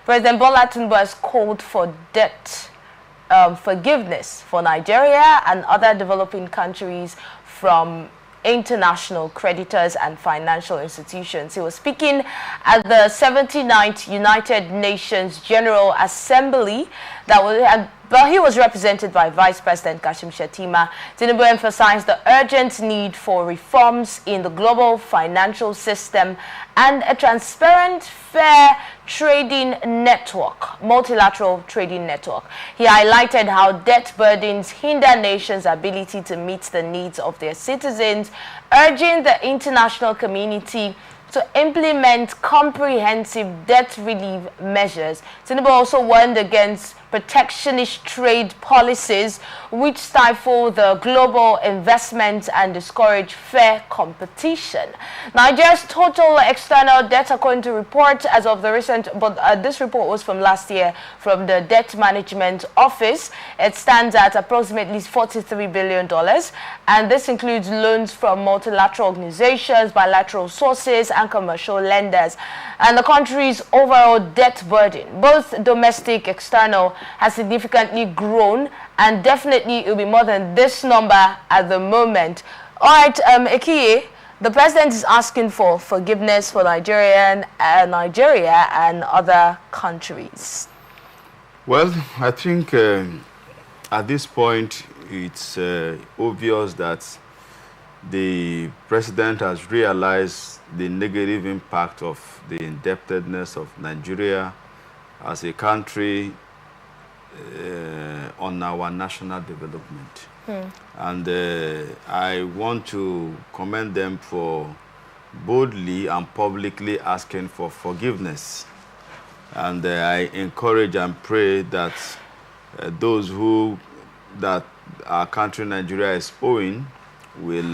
President Bola Tinubu has called for debt forgiveness for Nigeria and other developing countries from international creditors and financial institutions. He was speaking at the 79th United Nations General Assembly but he was represented by Vice President Kashim Shettima. Tinubu emphasized the urgent need for reforms in the global financial system and a transparent, fair trading network, multilateral trading network. He highlighted how debt burdens hinder nations' ability to meet the needs of their citizens, urging the international community to implement comprehensive debt relief measures. Tinubu also warned against protectionist trade policies which stifle the global investment and discourage fair competition. Nigeria's total external debt, according to reports as of the recent, this report was from last year from the Debt Management Office. It stands at approximately $43 billion, and this includes loans from multilateral organizations, bilateral sources, and commercial lenders. And the country's overall debt burden, both domestic, external, has significantly grown, and definitely it will be more than this number at the moment. All right, Ekiye, the president is asking for forgiveness for Nigeria and other countries. Well, I think at this point it's obvious that the president has realized the negative impact of the indebtedness of Nigeria as a country on our national development. And I want to commend them for boldly and publicly asking for forgiveness. And I encourage and pray that those that our country Nigeria is owing will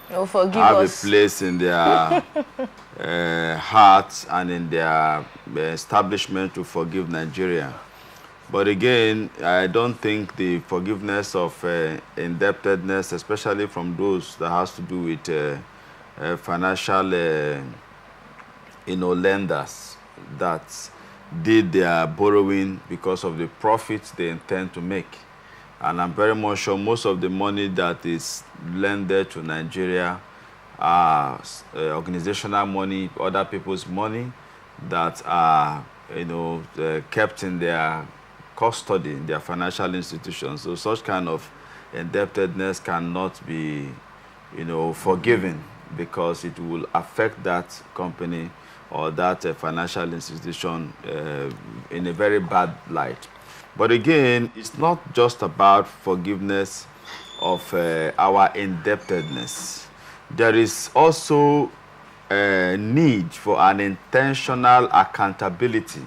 have a place in their hearts and in their establishment to forgive Nigeria. But again, I don't think the forgiveness of indebtedness, especially from those that has to do with financial lenders that did their borrowing because of the profits they intend to make. And I'm very much sure most of the money that is lended to Nigeria are organizational money, other people's money that are, kept in their custody in their financial institutions. So such kind of indebtedness cannot be, forgiven, because it will affect that company or that financial institution in a very bad light. But again, it's not just about forgiveness of our indebtedness. There is also a need for an intentional accountability.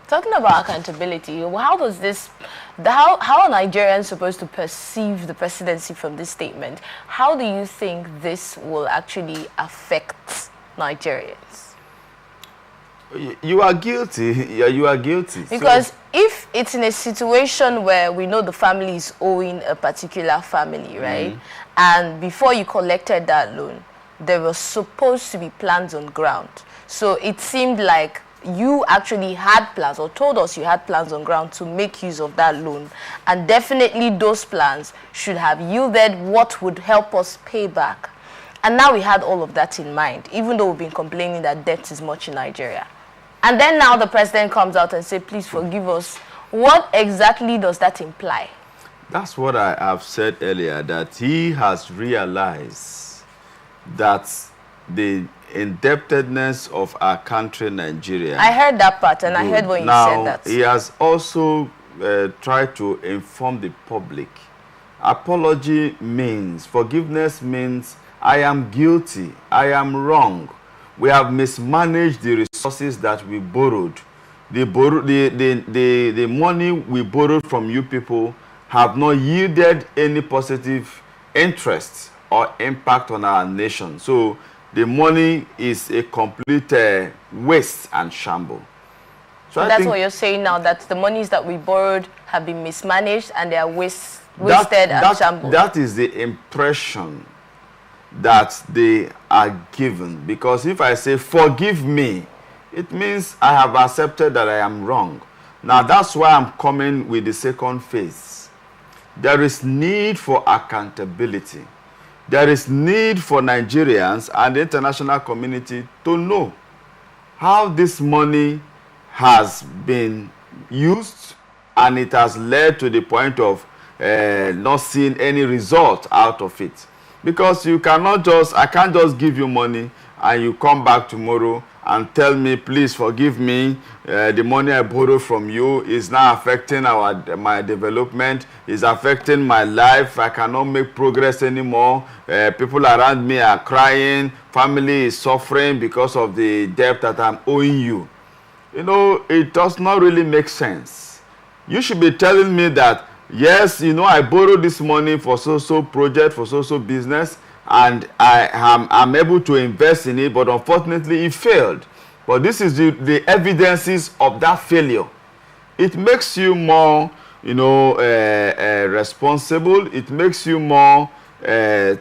Talking about accountability, how does how are Nigerians supposed to perceive the presidency from this statement? How do you think this will actually affect Nigerians? You are guilty. Yeah, you are guilty. Because if it's in a situation where we know the family is owing a particular family, right? And before you collected that loan, there were supposed to be plans on ground. So it seemed like you actually had plans, or told us you had plans on ground to make use of that loan. And definitely those plans should have yielded what would help us pay back. And now we had all of that in mind, even though we've been complaining that debt is much in Nigeria. And then now the president comes out and says, please forgive us. What exactly does that imply? That's what I have said earlier, that he has realized that the indebtedness of our country, Nigeria. I heard that part, and I heard when you said that. He has also tried to inform the public. Apology means, forgiveness means, I am guilty, I am wrong. We have mismanaged the resources that we borrowed. The money we borrowed from you people have not yielded any positive interest or impact on our nation. So the money is a complete waste and shamble. So that's what you're saying now, that the monies that we borrowed have been mismanaged and they are wasted and shambled. That is the impression that they are given. Because if I say, forgive me, it means I have accepted that I am wrong. Now that's why I'm coming with the second phase. There is need for accountability. There is need for Nigerians and the international community to know how this money has been used, and it has led to the point of not seeing any result out of it. Because you cannot just, I can't just give you money and you come back tomorrow and tell me, please forgive me, the money I borrowed from you is now affecting my development, is affecting my life, I cannot make progress anymore, people around me are crying, family is suffering because of the debt that I'm owing you. You know, it does not really make sense. You should be telling me that, yes, you know, I borrowed this money for so-so project, for so-so business, and I'm able to invest in it, but unfortunately it failed. But this is the evidences of that failure. It makes you more, you know, responsible. It makes you more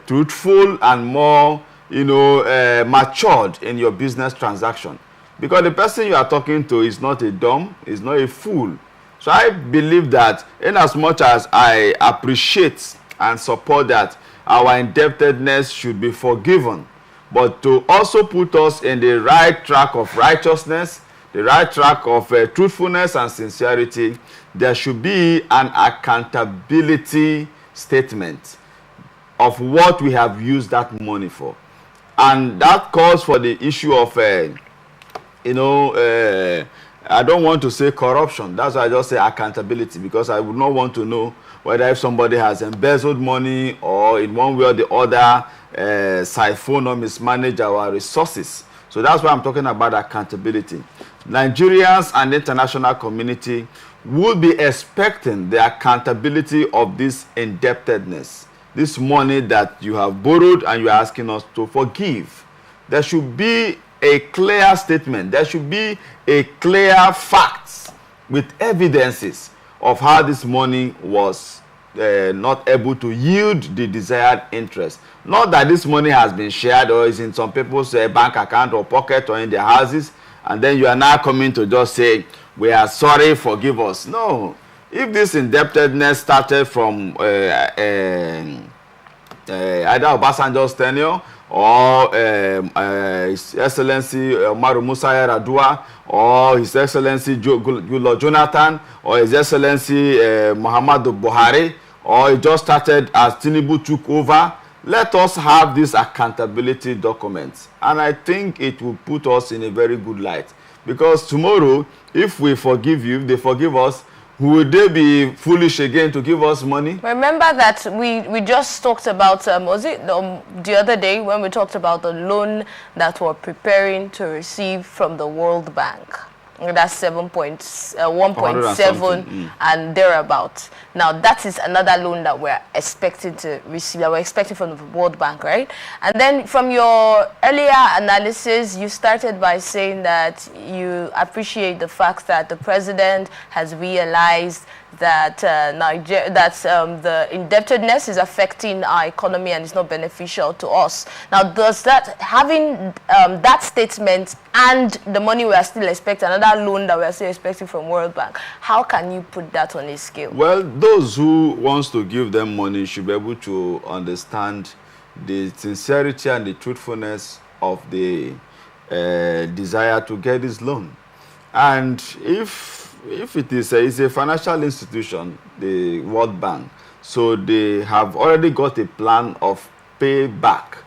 truthful and more, you know, matured in your business transaction. Because the person you are talking to is not a dumb, is not a fool. So I believe that in as much as I appreciate and support that our indebtedness should be forgiven, but to also put us in the right track of righteousness, the right track of truthfulness and sincerity, there should be an accountability statement of what we have used that money for. And that calls for the issue of, you know, I don't want to say corruption. That's why I just say accountability, because I would not want to know whether if somebody has embezzled money or in one way or the other siphon or mismanage our resources. So that's why I'm talking about accountability. Nigerians and the international community would be expecting the accountability of this indebtedness, this money that you have borrowed and you're asking us to forgive. There should be a clear statement. There should be a clear facts with evidences of how this money was not able to yield the desired interest. Not that this money has been shared or is in some people's bank account or pocket or in their houses, and then you are now coming to just say, we are sorry, forgive us. No. If this indebtedness started from either Obasanjo's tenure or His Excellency Umaru Musa Yar'Adua, or His Excellency Goodluck Jonathan, or His Excellency Muhammadu Buhari, or it just started as Tinubu took over, let us have these accountability documents. And I think it will put us in a very good light. Because tomorrow, if we forgive you, if they forgive us, would they be foolish again to give us money? Remember that we just talked about, was it the other day when we talked about the loan that we're preparing to receive from the World Bank? That's 1.7 and thereabouts. Now that is another loan that we're expecting to receive, that we're expecting from the World Bank, right? And then from your earlier analysis, you started by saying that you appreciate the fact that the president has realized that the indebtedness is affecting our economy and it's not beneficial to us. Now, does that, having that statement and the money we are still expecting, another loan that we are still expecting from World Bank, how can you put that on a scale? Well, those who wants to give them money should be able to understand the sincerity and the truthfulness of the desire to get this loan. And if it is a financial institution, the World Bank, so they have already got a plan of payback.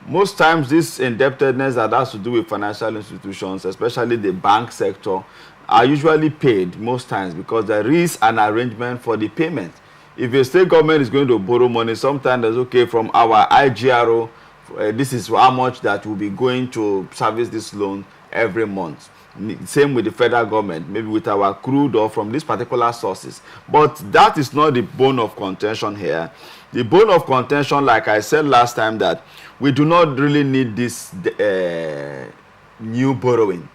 Most times this indebtedness that has to do with financial institutions, especially the bank sector, are usually paid most times because there is an arrangement for the payment. If a state government is going to borrow money, sometimes it's okay from our IGRO, this is how much that will be going to service this loan every month. Same with the federal government, maybe with our crude or from these particular sources. But that is not the bone of contention here. The bone of contention, like I said last time, that we do not really need this new borrowing.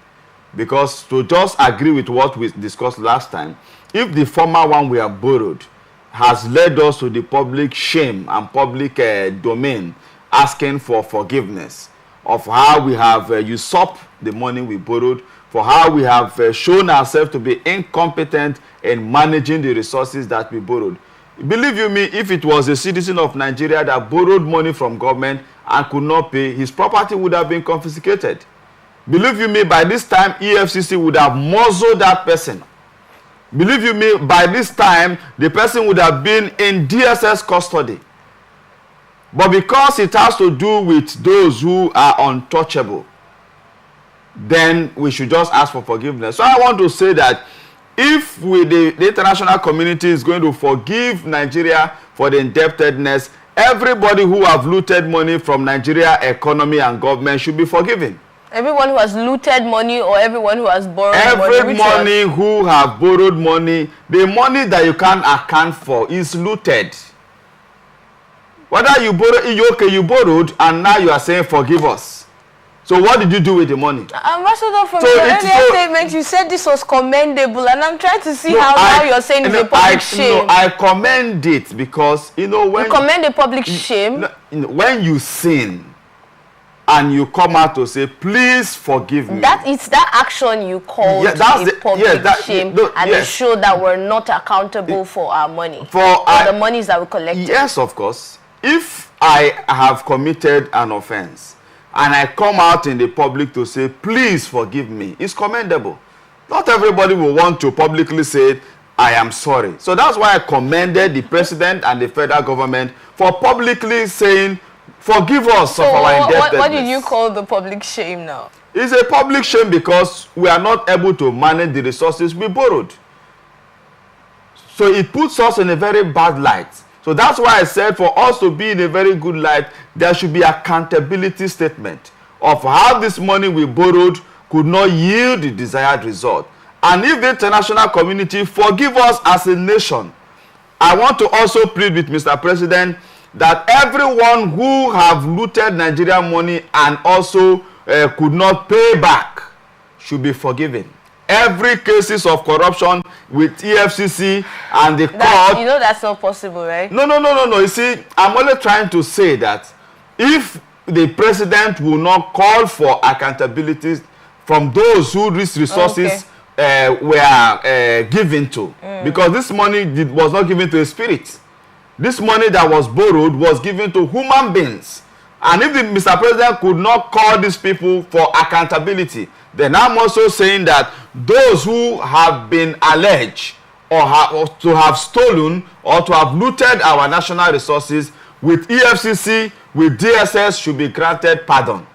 Because to just agree with what we discussed last time, if the former one we have borrowed has led us to the public shame and public domain asking for forgiveness of how we have usurped the money we borrowed for how we have shown ourselves to be incompetent in managing the resources that we borrowed. Believe you me, if it was a citizen of Nigeria that borrowed money from government and could not pay, his property would have been confiscated. Believe you me, by this time, EFCC would have muzzled that person. Believe you me, by this time, the person would have been in DSS custody. But because it has to do with those who are untouchable, then we should just ask for forgiveness. So I want to say that if the international community is going to forgive Nigeria for the indebtedness, everybody who have looted money from Nigeria economy and government should be forgiven. Everyone who has looted money or everyone who has borrowed Every money who have borrowed money, the money that you can't account for is looted. Whether you borrow, okay, you borrowed and now you are saying forgive us. So what did you do with the money? Ambassador, from your earlier statement, you said this was commendable, and I'm trying to see how now you're saying it's a public shame. I commend it because, when... You commend a public shame? When you sin, and you come out to say, please forgive me. It's that action you called a public shame, and it showed that we're not accountable for our money, for the monies that we collected. Yes, of course. If I have committed an offense, and I come out in the public to say, please forgive me, it's commendable. Not everybody will want to publicly say, I am sorry. So that's why I commended the president and the federal government for publicly saying, forgive us of our indebtedness. What did you call the public shame now? It's a public shame because we are not able to manage the resources we borrowed. So it puts us in a very bad light. So that's why I said for us to be in a very good light, there should be accountability statement of how this money we borrowed could not yield the desired result. And if the international community forgive us as a nation, I want to also plead with Mr. President that everyone who have looted Nigerian money and also could not pay back should be forgiven. Every cases of corruption with EFCC and the court... You know that's not possible, right? No. You see, I'm only trying to say that if the president will not call for accountability from those who these resources were given to, because this money was not given to a spirit. This money that was borrowed was given to human beings. And if the Mr. President could not call these people for accountability, then I'm also saying that those who have been alleged or to have stolen or to have looted our national resources with EFCC, with DSS, should be granted pardon.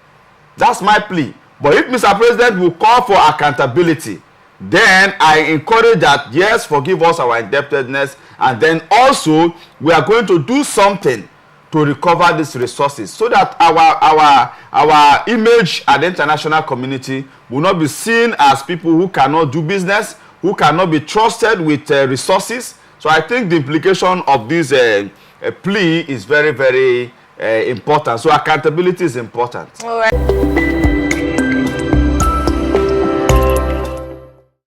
That's my plea. But if Mr. President will call for accountability, then I encourage that, yes, forgive us our indebtedness, and then also we are going to do something to recover these resources so that our image at the international community will not be seen as people who cannot do business, who cannot be trusted with resources. So I think the implication of this plea is very, very important. So accountability is important. All right.